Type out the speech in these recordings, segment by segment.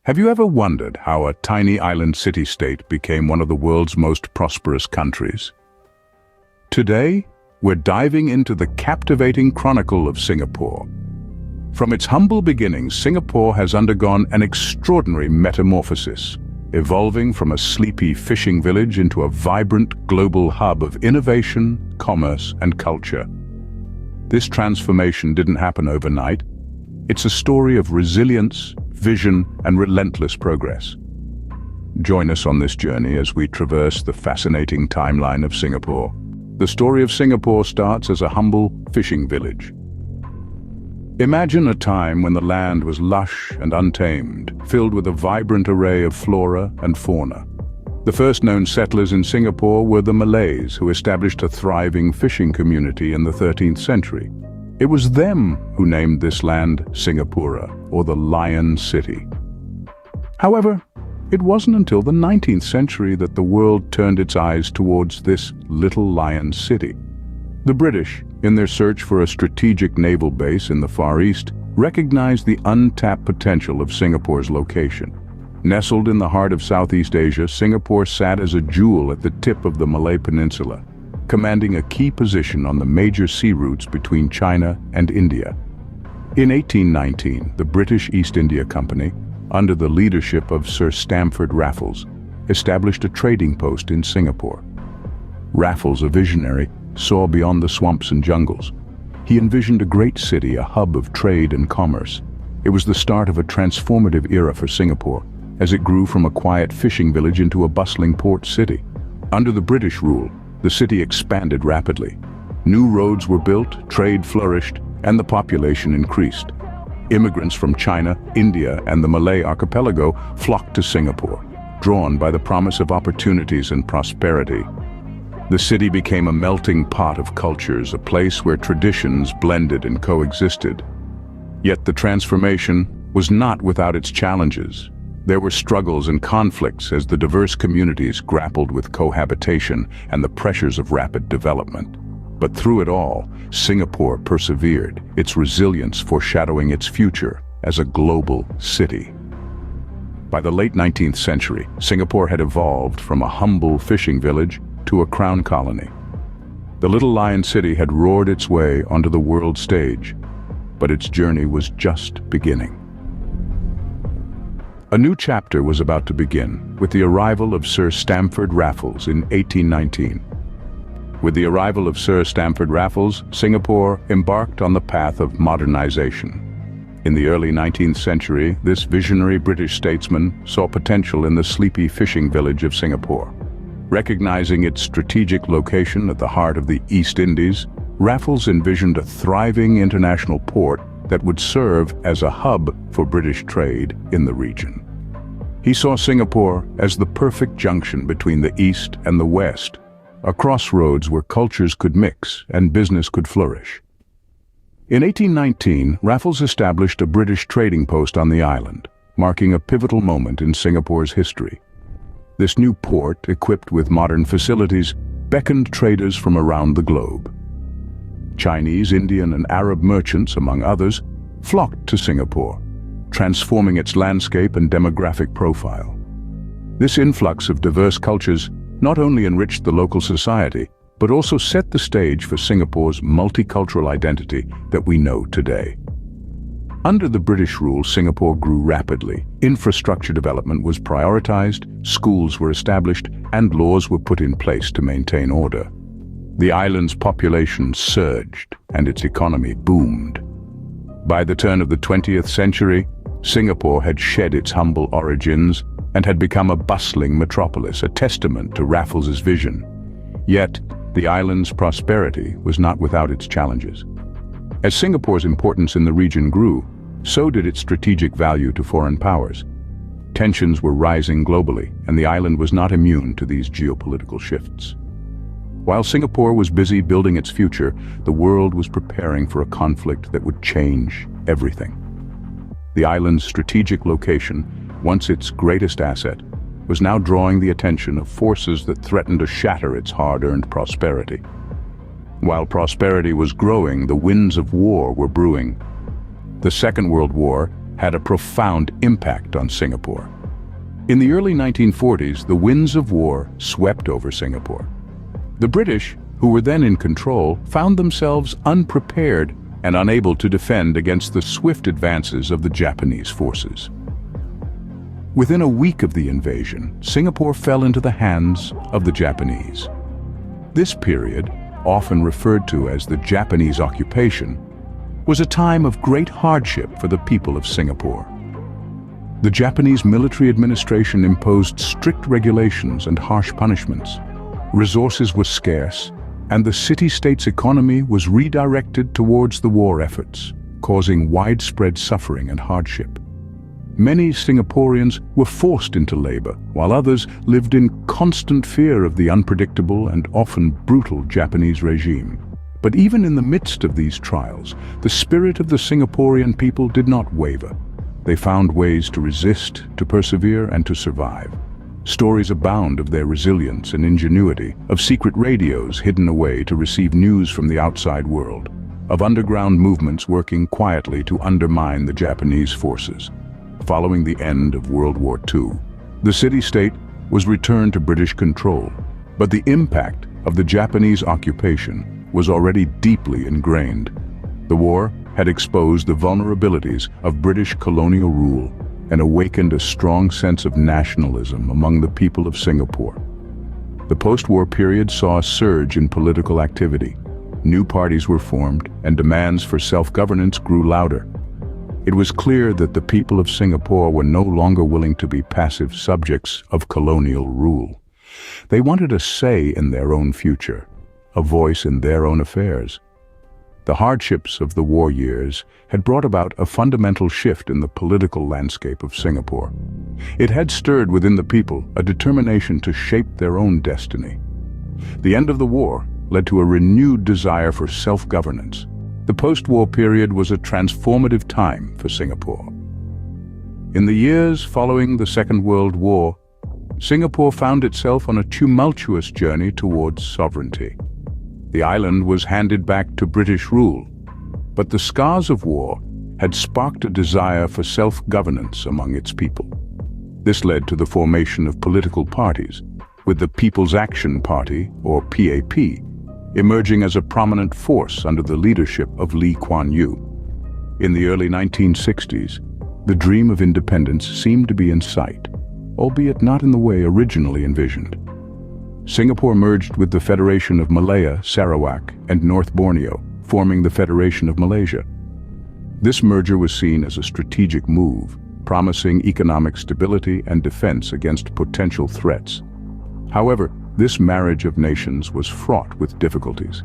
Have you ever wondered how a tiny island city-state became one of the world's most prosperous countries? Today, we're diving into the captivating chronicle of Singapore. From its humble beginnings, Singapore has undergone an extraordinary metamorphosis, evolving from a sleepy fishing village into a vibrant global hub of innovation, commerce, and culture. This transformation didn't happen overnight. It's a story of resilience, vision, and relentless progress. Join us on this journey as we traverse the fascinating timeline of Singapore. The story of Singapore starts as a humble fishing village. Imagine a time when the land was lush and untamed, filled with a vibrant array of flora and fauna. The first known settlers in Singapore were the Malays, who established a thriving fishing community in the 13th century. It was them who named this land Singapura, or the Lion City. However, it wasn't until the 19th century that the world turned its eyes towards this little lion city. The British, in their search for a strategic naval base in the Far East, recognized the untapped potential of Singapore's location. Nestled in the heart of Southeast Asia, Singapore sat as a jewel at the tip of the Malay Peninsula, commanding a key position on the major sea routes between China and India. In 1819, the British East India Company, under the leadership of Sir Stamford Raffles, established a trading post in Singapore. Raffles, a visionary, saw beyond the swamps and jungles. He envisioned a great city, a hub of trade and commerce. It was the start of a transformative era for Singapore, as it grew from a quiet fishing village into a bustling port city. Under the British rule, the city expanded rapidly. New roads were built, trade flourished, and the population increased. Immigrants from China, India, and the Malay archipelago flocked to Singapore, drawn by the promise of opportunities and prosperity. The city became a melting pot of cultures, a place where traditions blended and coexisted. Yet the transformation was not without its challenges. There were struggles and conflicts as the diverse communities grappled with cohabitation and the pressures of rapid development. But through it all, Singapore persevered, its resilience foreshadowing its future as a global city. By the late 19th century, Singapore had evolved from a humble fishing village to a crown colony. The little lion city had roared its way onto the world stage, but its journey was just beginning. A new chapter was about to begin with the arrival of Sir Stamford Raffles in 1819. With the arrival of Sir Stamford Raffles, Singapore embarked on the path of modernization. In the early 19th century, this visionary British statesman saw potential in the sleepy fishing village of Singapore. Recognizing its strategic location at the heart of the East Indies, Raffles envisioned a thriving international port that would serve as a hub for British trade in the region. He saw Singapore as the perfect junction between the East and the West, a crossroads where cultures could mix and business could flourish. In 1819, Raffles established a British trading post on the island, marking a pivotal moment in Singapore's history. This new port, equipped with modern facilities, beckoned traders from around the globe. Chinese, Indian, and Arab merchants, among others, flocked to Singapore, transforming its landscape and demographic profile. This influx of diverse cultures not only enriched the local society, but also set the stage for Singapore's multicultural identity that we know today. Under the British rule, Singapore grew rapidly. Infrastructure development was prioritized, schools were established, and laws were put in place to maintain order. The island's population surged, and its economy boomed. By the turn of the 20th century, Singapore had shed its humble origins and had become a bustling metropolis, a testament to Raffles's vision. Yet, the island's prosperity was not without its challenges. As Singapore's importance in the region grew, so did its strategic value to foreign powers. Tensions were rising globally, and the island was not immune to these geopolitical shifts. While Singapore was busy building its future, the world was preparing for a conflict that would change everything. The island's strategic location, once its greatest asset, was now drawing the attention of forces that threatened to shatter its hard-earned prosperity. While prosperity was growing, the winds of war were brewing. The Second World War had a profound impact on Singapore. In the early 1940s, the winds of war swept over Singapore. The British, who were then in control, found themselves unprepared and unable to defend against the swift advances of the Japanese forces. Within a week of the invasion, Singapore fell into the hands of the Japanese. This period, often referred to as the Japanese occupation, was a time of great hardship for the people of Singapore. The Japanese military administration imposed strict regulations and harsh punishments. Resources were scarce, and the city-state's economy was redirected towards the war efforts, causing widespread suffering and hardship. Many Singaporeans were forced into labor, while others lived in constant fear of the unpredictable and often brutal Japanese regime. But even in the midst of these trials, the spirit of the Singaporean people did not waver. They found ways to resist, to persevere, and to survive. Stories abound of their resilience and ingenuity, of secret radios hidden away to receive news from the outside world, of underground movements working quietly to undermine the Japanese forces. Following the end of World War II, the city-state was returned to British control, but the impact of the Japanese occupation was already deeply ingrained. The war had exposed the vulnerabilities of British colonial rule and awakened a strong sense of nationalism among the people of Singapore. The post-war period saw a surge in political activity. New parties were formed, and demands for self-governance grew louder. It was clear that the people of Singapore were no longer willing to be passive subjects of colonial rule. They wanted a say in their own future, a voice in their own affairs. The hardships of the war years had brought about a fundamental shift in the political landscape of Singapore. It had stirred within the people a determination to shape their own destiny. The end of the war led to a renewed desire for self-governance. The post-war period was a transformative time for Singapore. In the years following the Second World War, Singapore found itself on a tumultuous journey towards sovereignty. The island was handed back to British rule, but the scars of war had sparked a desire for self-governance among its people. This led to the formation of political parties, with the People's Action Party, or PAP, emerging as a prominent force under the leadership of Lee Kuan Yew. In the early 1960s, the dream of independence seemed to be in sight, albeit not in the way originally envisioned. Singapore merged with the Federation of Malaya, Sarawak, and North Borneo, forming the Federation of Malaysia. This merger was seen as a strategic move, promising economic stability and defense against potential threats. However, this marriage of nations was fraught with difficulties.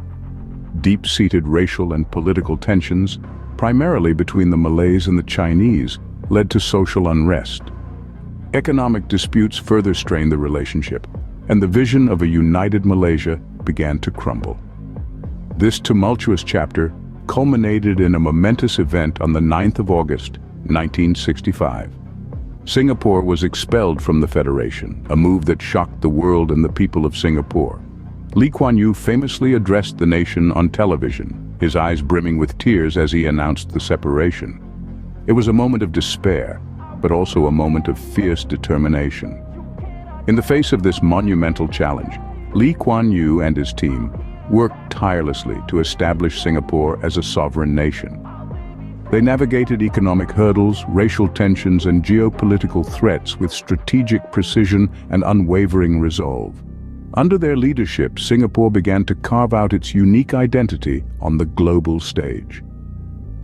Deep-seated racial and political tensions, primarily between the Malays and the Chinese, led to social unrest. Economic disputes further strained the relationship, and the vision of a united Malaysia began to crumble. This tumultuous chapter culminated in a momentous event on the 9th of August, 1965. Singapore was expelled from the Federation, a move that shocked the world and the people of Singapore. Lee Kuan Yew famously addressed the nation on television, his eyes brimming with tears as he announced the separation. It was a moment of despair, but also a moment of fierce determination. In the face of this monumental challenge, Lee Kuan Yew and his team worked tirelessly to establish Singapore as a sovereign nation. They navigated economic hurdles, racial tensions, and geopolitical threats with strategic precision and unwavering resolve. Under their leadership, Singapore began to carve out its unique identity on the global stage.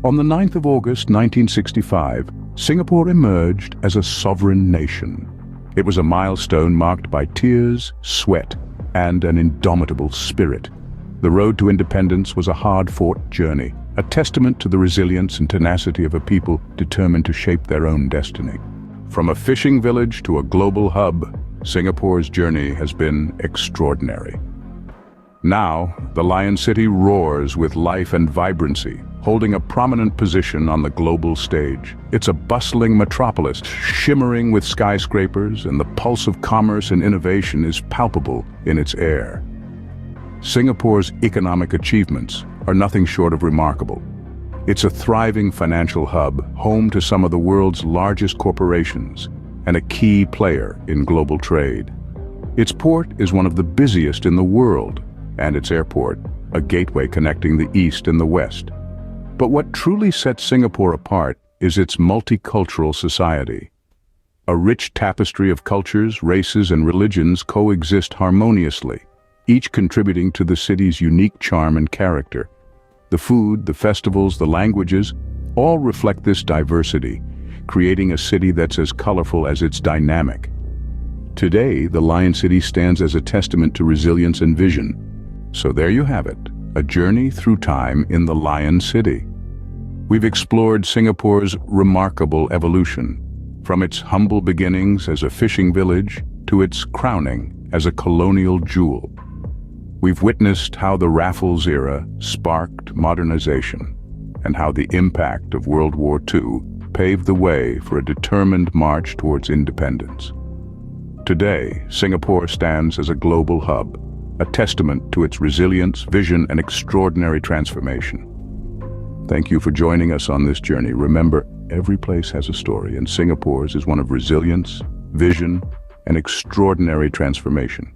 On the 9th of August 1965, Singapore emerged as a sovereign nation. It was a milestone marked by tears, sweat, and an indomitable spirit. The road to independence was a hard-fought journey, a testament to the resilience and tenacity of a people determined to shape their own destiny. From a fishing village to a global hub, Singapore's journey has been extraordinary. Now, the Lion City roars with life and vibrancy, holding a prominent position on the global stage. It's a bustling metropolis, shimmering with skyscrapers, and the pulse of commerce and innovation is palpable in its air. Singapore's economic achievements are nothing short of remarkable. It's a thriving financial hub, home to some of the world's largest corporations, and a key player in global trade. Its port is one of the busiest in the world, and its airport, a gateway connecting the East and the West. But what truly sets Singapore apart is its multicultural society. A rich tapestry of cultures, races, and religions coexist harmoniously, each contributing to the city's unique charm and character. The food, the festivals, the languages, all reflect this diversity, creating a city that's as colorful as it's dynamic. Today, the Lion City stands as a testament to resilience and vision. So there you have it, a journey through time in the Lion City. We've explored Singapore's remarkable evolution, from its humble beginnings as a fishing village to its crowning as a colonial jewel. We've witnessed how the Raffles era sparked modernization, and how the impact of World War II paved the way for a determined march towards independence. Today, Singapore stands as a global hub, a testament to its resilience, vision, and extraordinary transformation. Thank you for joining us on this journey. Remember, every place has a story, and Singapore's is one of resilience, vision, and extraordinary transformation.